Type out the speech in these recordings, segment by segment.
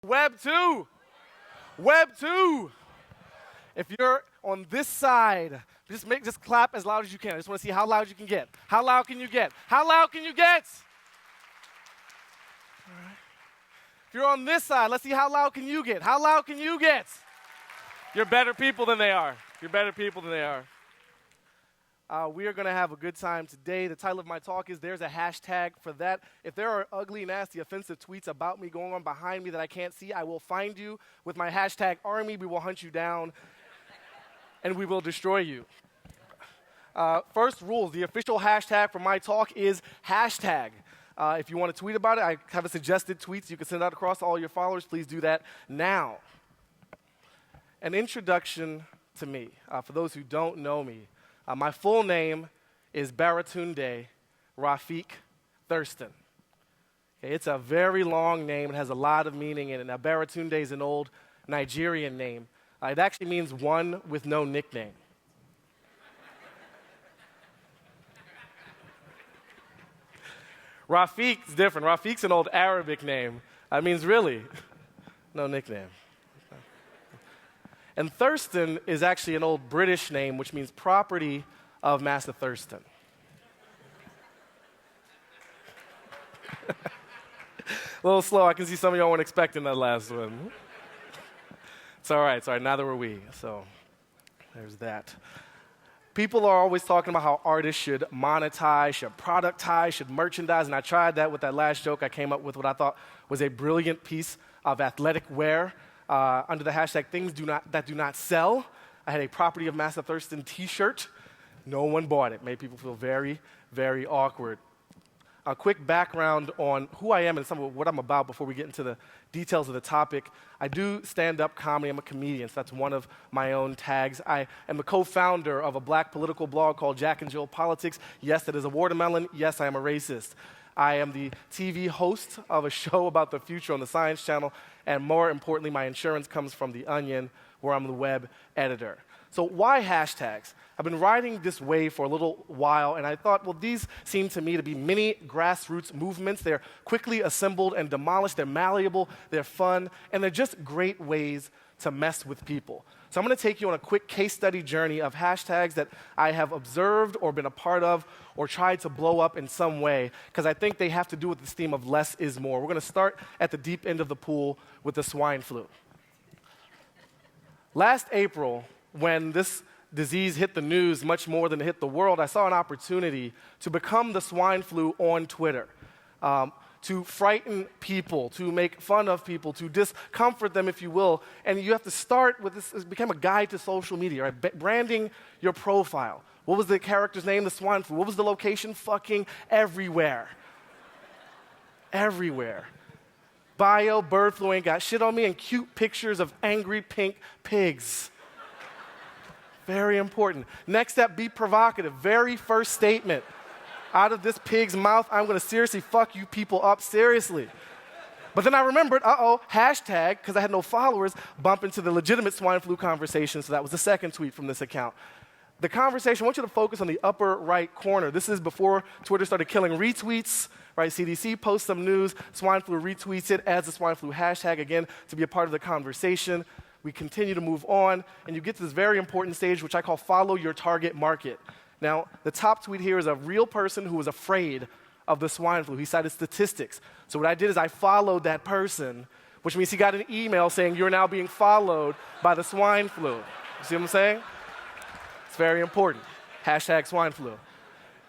Web 2. Web 2. If you're on this side, just clap as loud as you can. I just want to see how loud you can get. How loud can you get? How loud can you get? All right. If you're on this side, let's see how loud can you get. How loud can you get? You're better people than they are. You're better people than they are. We are going to have a good time today. The title of my talk is There's a Hashtag for That. If there are ugly, nasty, offensive tweets about me going on behind me that I can't see, I will find you with my hashtag army. We will hunt you down, and we will destroy you. First rules, the official hashtag for my talk is hashtag. If you want to tweet about it, I have a suggested tweet, so you can send out across all your followers. Please do that now. An introduction to me. For those who don't know me, my full name is Baratunde Thurston. Okay, it's a very long name. It has a lot of meaning in it. Now, Baratunde is an old Nigerian name. It actually means one with no nickname. Rafiq's different. Rafiq's an old Arabic name. That means really no nickname. And Thurston is actually an old British name, which means property of Master Thurston. A little slow. I can see some of y'all weren't expecting that last one. It's all right. Neither were we. So there's that. People are always talking about how artists should monetize, should productize, should merchandise, and I tried that with that last joke. I came up with what I thought was a brilliant piece of athletic wear. Under the hashtag things that do not sell. I had a property of Master Thurston t-shirt. No one bought it. Made people feel very, very awkward. A quick background on who I am and some of what I'm about before we get into the details of the topic. I do stand-up comedy. I'm a comedian, so that's one of my own tags. I am the co-founder of a black political blog called Jack and Jill Politics. Yes, that is a watermelon. Yes, I am a racist. I am the TV host of a show about the future on the Science Channel, and more importantly, my insurance comes from The Onion, where I'm the web editor. So why hashtags? I've been riding this wave for a little while, and I thought, well, these seem to me to be mini grassroots movements. They're quickly assembled and demolished. They're malleable, they're fun, and they're just great ways to mess with people. So I'm going to take you on a quick case study journey of hashtags that I have observed or been a part of or tried to blow up in some way, because I think they have to do with this theme of less is more. We're going to start at the deep end of the pool with the swine flu. Last April, when this disease hit the news much more than it hit the world, I saw an opportunity to become the swine flu on Twitter. To frighten people, to make fun of people, to discomfort them, if you will. And you have to start with this. It became a guide to social media, right? Branding your profile. What was the character's name? The swine flu. What was the location? Fucking everywhere. Everywhere. Bio, bird flu ain't got shit on me, and cute pictures of angry pink pigs. Very important. Next step, be provocative. Very first statement. Out of this pig's mouth, I'm going to seriously fuck you people up, seriously. But then I remembered, hashtag, because I had no followers, bump into the legitimate swine flu conversation, so that was the second tweet from this account. The conversation, I want you to focus on the upper right corner. This is before Twitter started killing retweets, right? CDC posts some news, swine flu retweets it, adds the swine flu hashtag again to be a part of the conversation. We continue to move on, and you get to this very important stage, which I call follow your target market. Now, the top tweet here is a real person who was afraid of the swine flu. He cited statistics. So what I did is I followed that person, which means he got an email saying, you're now being followed by the swine flu. You see what I'm saying? It's very important. Hashtag swine flu.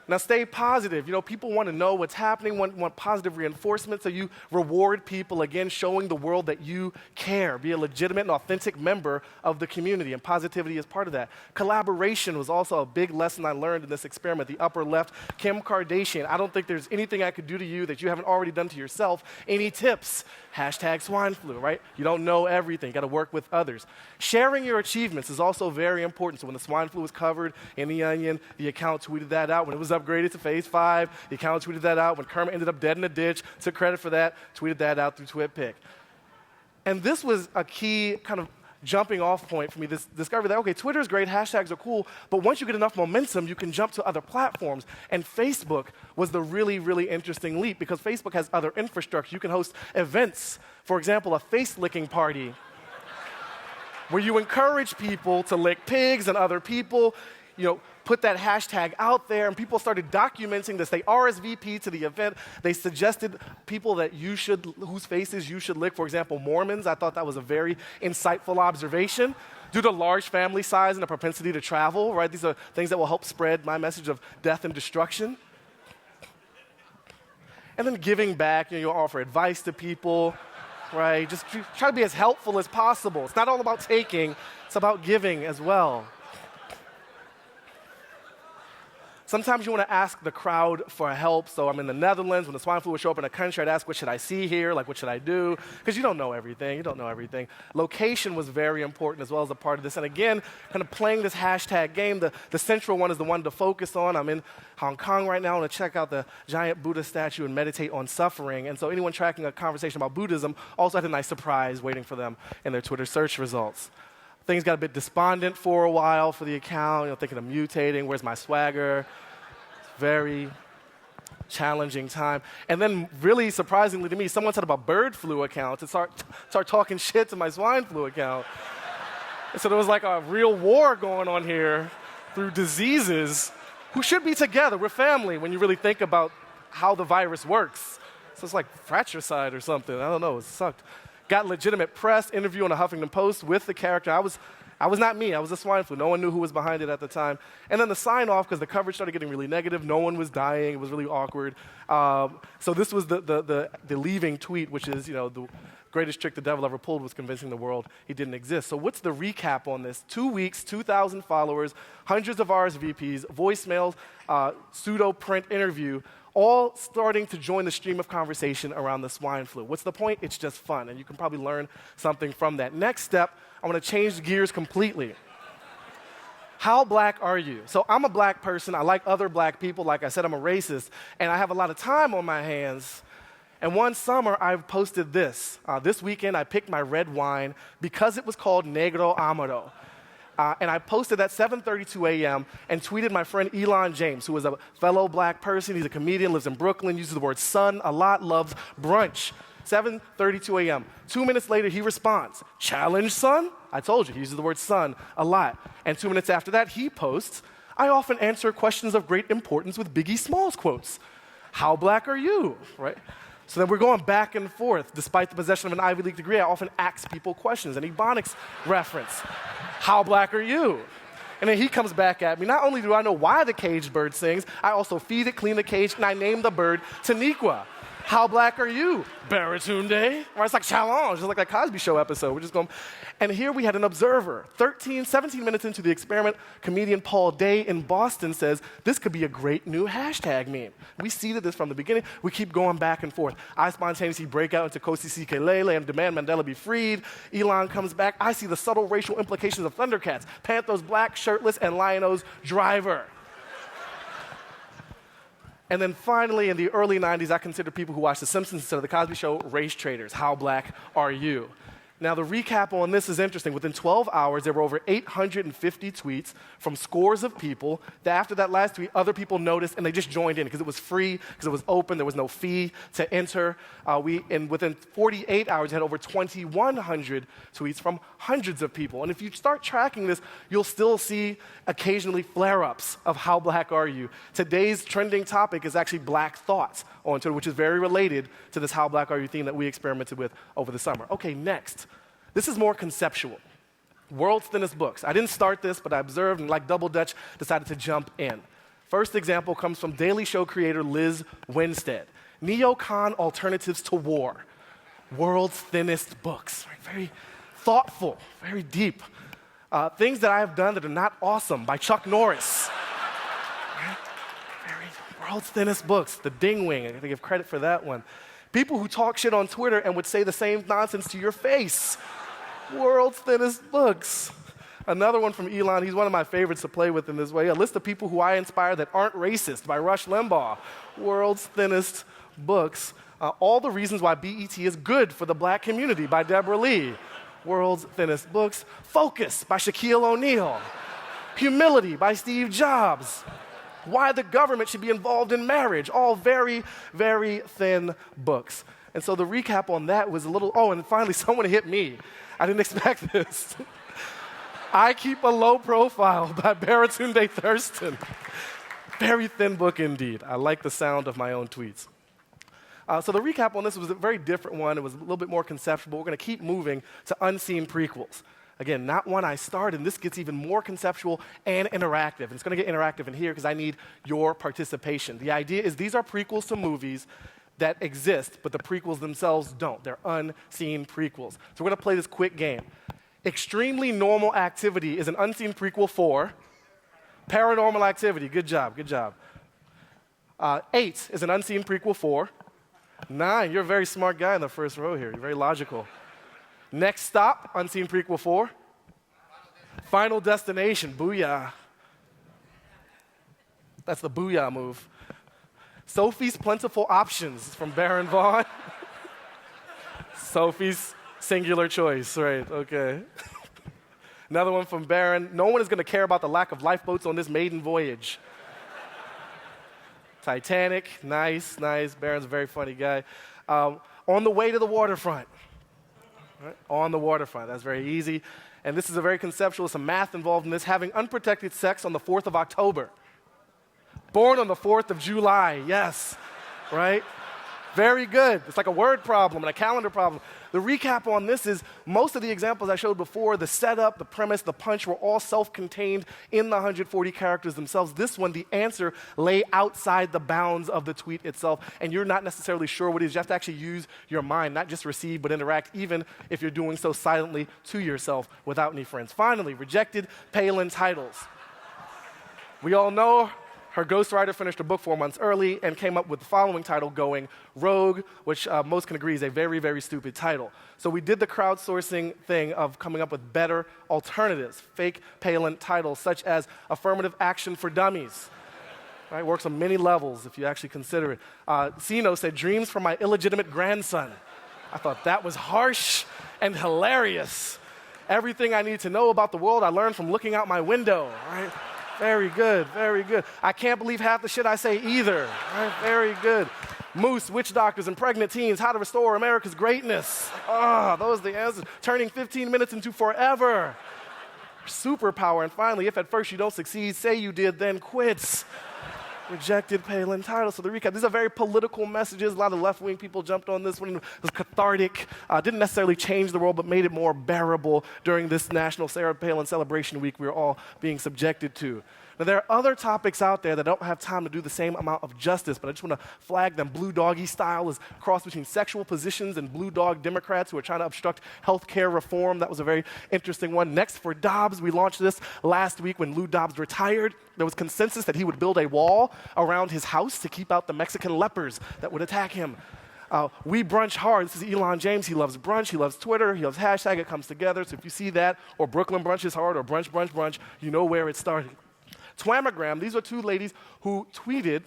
Now, stay positive. You know, people want to know what's happening, want positive reinforcement, so you reward people, again, showing the world that you care. Be a legitimate and authentic member of the community, and positivity is part of that. Collaboration was also a big lesson I learned in this experiment. The upper left, Kim Kardashian. I don't think there's anything I could do to you that you haven't already done to yourself. Any tips? Hashtag swine flu, right? You don't know everything. You got to work with others. Sharing your achievements is also very important. So when the swine flu was covered in The Onion, the account tweeted that out. When it was upgraded to phase 5, the account tweeted that out. When Kermit ended up dead in a ditch, took credit for that, tweeted that out through TwitPic. And this was a key kind of jumping off point for me, this discovery that, okay, Twitter is great, hashtags are cool, but once you get enough momentum, you can jump to other platforms. And Facebook was the really, really interesting leap because Facebook has other infrastructure. You can host events, for example, a face-licking party, where you encourage people to lick pigs and other people, put that hashtag out there, and people started documenting this. They RSVP to the event. They suggested people whose faces you should lick. For example, Mormons. I thought that was a very insightful observation. Due to large family size and a propensity to travel, right? These are things that will help spread my message of death and destruction. And then giving back, you'll offer advice to people, right? Just try to be as helpful as possible. It's not all about taking, it's about giving as well. Sometimes you want to ask the crowd for help. So I'm in the Netherlands. When the swine flu would show up in a country, I'd ask, what should I see here? Like, what should I do? Because you don't know everything. Location was very important as well as a part of this. And again, kind of playing this hashtag game, the central one is the one to focus on. I'm in Hong Kong right now. I want to check out the giant Buddha statue and meditate on suffering. And so anyone tracking a conversation about Buddhism also had a nice surprise waiting for them in their Twitter search results. Things got a bit despondent for a while for the account, thinking of mutating, where's my swagger? Very challenging time. And then really surprisingly to me, someone said about bird flu accounts and start talking shit to my swine flu account. And so there was like a real war going on here through diseases who should be together. We're family when you really think about how the virus works. So it's like fratricide or something. I don't know, it sucked. Got legitimate press, interview on the Huffington Post with the character. I was not me. I was the swine flu. No one knew who was behind it at the time. And then the sign-off, because the coverage started getting really negative. No one was dying. It was really awkward. So this was the leaving tweet, which is, the greatest trick the devil ever pulled was convincing the world he didn't exist. So what's the recap on this? 2 weeks, 2,000 followers, hundreds of RSVPs, voicemails, pseudo-print interview, all starting to join the stream of conversation around the swine flu. What's the point? It's just fun, and you can probably learn something from that. Next step, I want to change gears completely. How black are you? So I'm a black person. I like other black people. Like I said, I'm a racist, and I have a lot of time on my hands. And one summer, I posted this. This weekend, I picked my red wine because it was called Negro Amaro. And I posted at 7:32 a.m. and tweeted my friend Elon James, who is a fellow black person. He's a comedian, lives in Brooklyn, uses the word son a lot, loves brunch. 7:32 a.m. 2 minutes later, he responds, challenge, son? I told you, he uses the word son a lot. And 2 minutes after that, he posts, I often answer questions of great importance with Biggie Smalls quotes. How black are you, right? So then we're going back and forth. Despite the possession of an Ivy League degree, I often ask people questions, an Ebonics reference. How black are you? And then he comes back at me. Not only do I know why the caged bird sings, I also feed it, clean the cage, and I name the bird Taniqua. How black are you, Baratunde? Or it's like challenge, just like that Cosby Show episode. We're just going, and here we had an observer. 17 minutes into the experiment, comedian Paul Day in Boston says, this could be a great new hashtag meme. We seeded this from the beginning. We keep going back and forth. I spontaneously break out into Kosi Sikelele and demand Mandela be freed. Elon comes back. I see the subtle racial implications of Thundercats, Panthers black, shirtless, and Lion-O's driver. And then finally, in the early 90s, I considered people who watched The Simpsons instead of The Cosby Show race traders. How black are you? Now, the recap on this is interesting. Within 12 hours, there were over 850 tweets from scores of people. After that last tweet, other people noticed, and they just joined in because it was free, because it was open, there was no fee to enter. And within 48 hours, had over 2,100 tweets from hundreds of people. And if you start tracking this, you'll still see occasionally flare-ups of how black are you. Today's trending topic is actually black thoughts on Twitter, which is very related to this how black are you theme that we experimented with over the summer. Okay, next. This is more conceptual. World's thinnest books. I didn't start this, but I observed and like Double Dutch, decided to jump in. First example comes from Daily Show creator Liz Winstead. Neocon alternatives to war. World's thinnest books. Right? Very thoughtful, very deep. Things that I have done that are not awesome by Chuck Norris. Right? World's thinnest books. The Dingwing. I got to give credit for that one. People who talk shit on Twitter and would say the same nonsense to your face. World's thinnest books. Another one from Elon, he's one of my favorites to play with in this way. A list of people who I inspire that aren't racist by Rush Limbaugh. World's thinnest books. All the reasons why BET is good for the black community by Deborah Lee. World's Thinnest Books. Focus by Shaquille O'Neal. Humility by Steve Jobs. Why the Government Should Be Involved in Marriage. All very, very thin books. And so the recap on that was a little, and finally someone hit me. I didn't expect this. I Keep a Low Profile by Baratunde Thurston. Very thin book indeed. I like the sound of my own tweets. So the recap on this was a very different one. It was a little bit more conceptual. We're going to keep moving to unseen prequels. Again, not one I started, and this gets even more conceptual and interactive. And it's going to get interactive in here because I need your participation. The idea is these are prequels to movies that exist, but the prequels themselves don't. They're unseen prequels. So we're going to play this quick game. Extremely Normal Activity is an unseen prequel for Paranormal Activity. Good job, good job. 8 is an unseen prequel for 9. You're a very smart guy in the first row here. You're very logical. Next Stop, unseen prequel for Final Destination. Booyah. That's the booyah move. Sophie's Plentiful Options from Baron Vaughn. Sophie's singular choice, right, okay. Another one from Baron. No one is going to care about the lack of lifeboats on this maiden voyage. Titanic, nice. Baron's a very funny guy. On the Way to the Waterfront. Right? On the Waterfront, that's very easy. And this is a very conceptual, some math involved in this. Having unprotected sex on the 4th of October. Born on the 4th of July, yes, right? Very good. It's like a word problem and a calendar problem. The recap on this is most of the examples I showed before, the setup, the premise, the punch were all self-contained in the 140 characters themselves. This one, the answer lay outside the bounds of the tweet itself, and you're not necessarily sure what it is. You have to actually use your mind, not just receive, but interact, even if you're doing so silently to yourself without any friends. Finally, rejected Palin titles. We all know her ghostwriter finished her book 4 months early and came up with the following title, Going Rogue, which most can agree is a very, very stupid title. So we did the crowdsourcing thing of coming up with better alternatives, fake Palin titles, such as Affirmative Action for Dummies. Right? Works on many levels if you actually consider it. Sino said, Dreams for My Illegitimate Grandson. I thought that was harsh and hilarious. Everything I need to know about the world I learned from looking out my window. Right? Very good, very good. I can't believe half the shit I say either. Right? Very good. Moose, Witch Doctors, and Pregnant Teens, How to Restore America's Greatness. Those are the answers. Turning 15 minutes into forever. Superpower. And finally, if at first you don't succeed, say you did, then quits. Rejected Palin title. So the recap, these are very political messages. A lot of left-wing people jumped on this one. It was cathartic. Didn't necessarily change the world, but made it more bearable during this National Sarah Palin Celebration Week we were all being subjected to. Now, there are other topics out there that don't have time to do the same amount of justice, but I just want to flag them. Blue doggy style is a cross between sexual positions and blue dog Democrats who are trying to obstruct health care reform. That was a very interesting one. Next, for Dobbs, we launched this last week when Lou Dobbs retired. There was consensus that he would build a wall around his house to keep out the Mexican lepers that would attack him. We brunch hard. This is Elon James. He loves brunch. He loves Twitter. He loves hashtag. It comes together. So if you see that, or Brooklyn brunch is hard, or brunch, you know where it started. Twammogram, these are two ladies who tweeted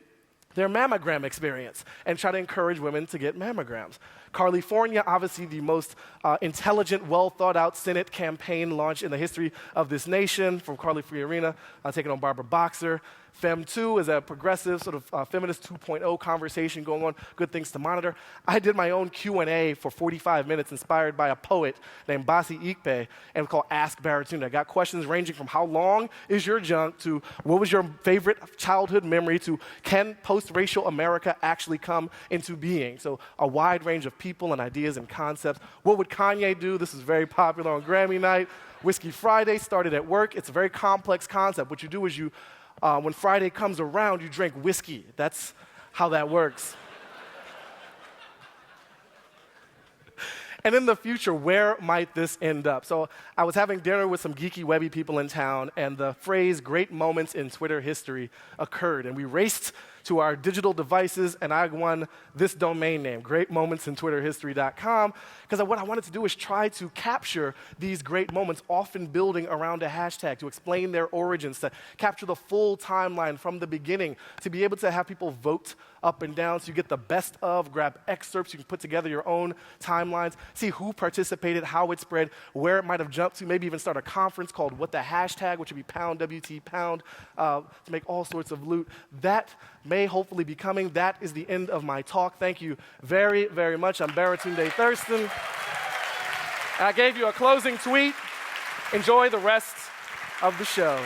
their mammogram experience and try to encourage women to get mammograms. California, obviously the most intelligent, well-thought-out Senate campaign launch in the history of this nation from Carly Fiorina, taking on Barbara Boxer. Fem2 is a progressive sort of feminist 2.0 conversation going on, good things to monitor. I did my own Q&A for 45 minutes inspired by a poet named Basi Ikpe, and it was called Ask Baratunde. I got questions ranging from how long is your junk to what was your favorite childhood memory to can post-racial America actually come into being? So a wide range of people and ideas and concepts. What would Kanye do? This is very popular on Grammy night. Whiskey Friday started at work. It's a very complex concept. What you do is you when Friday comes around, you drink whiskey. That's how that works. And in the future, where might this end up? So I was having dinner with some geeky, webby people in town, and the phrase great moments in Twitter history occurred. And we raced to our digital devices, and I won this domain name, greatmomentsintwitterhistory.com, because what I wanted to do is try to capture these great moments, often building around a hashtag, to explain their origins, to capture the full timeline from the beginning, to be able to have people vote up and down so you get the best of, grab excerpts, you can put together your own timelines, see who participated, how it spread, where it might have jumped to, maybe even start a conference called What the Hashtag, which would be pound, WT pound, to make all sorts of loot. That may hopefully be coming. That is the end of my talk. Thank you very, very much. I'm Baratunde Thurston. I gave you a closing tweet. Enjoy the rest of the show.